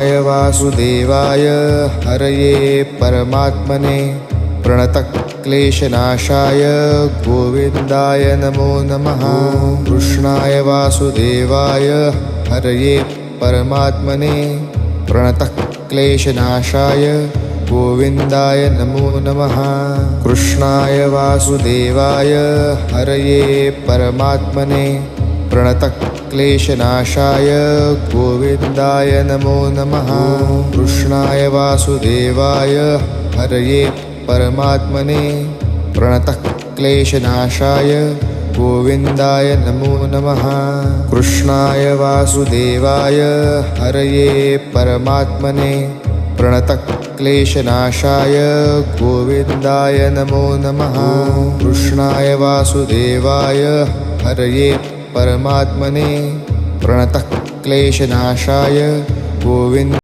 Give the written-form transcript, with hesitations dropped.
वासुदेवाय हरये परमात्मने प्रणतक्लेशनाशाय गोविन्दाय नमो नमः। कृष्णाय वासुदेवाय हरये परमात्मने प्रणतक्लेशनाशाय गोविन्दाय नमो नमः। कृष्णाय वासुदेवाय हरये परमात्मने प्रणतक्लेशनाशाय गोविन्दाय नमो नमः। कृष्णाय वासुदेवाय हरये परमात्मने प्रणतक्लेशनाशाय गोविन्दाय नमो नमः। कृष्णाय वासुदेवाय हरये परमात्मने प्रणतक्लेशनाशाय गोविन्दाय नमो नमः। कृष्णाय वासुदेवाय हरये परमात्मने प्रणतक्लेशनाशाय गोविन्द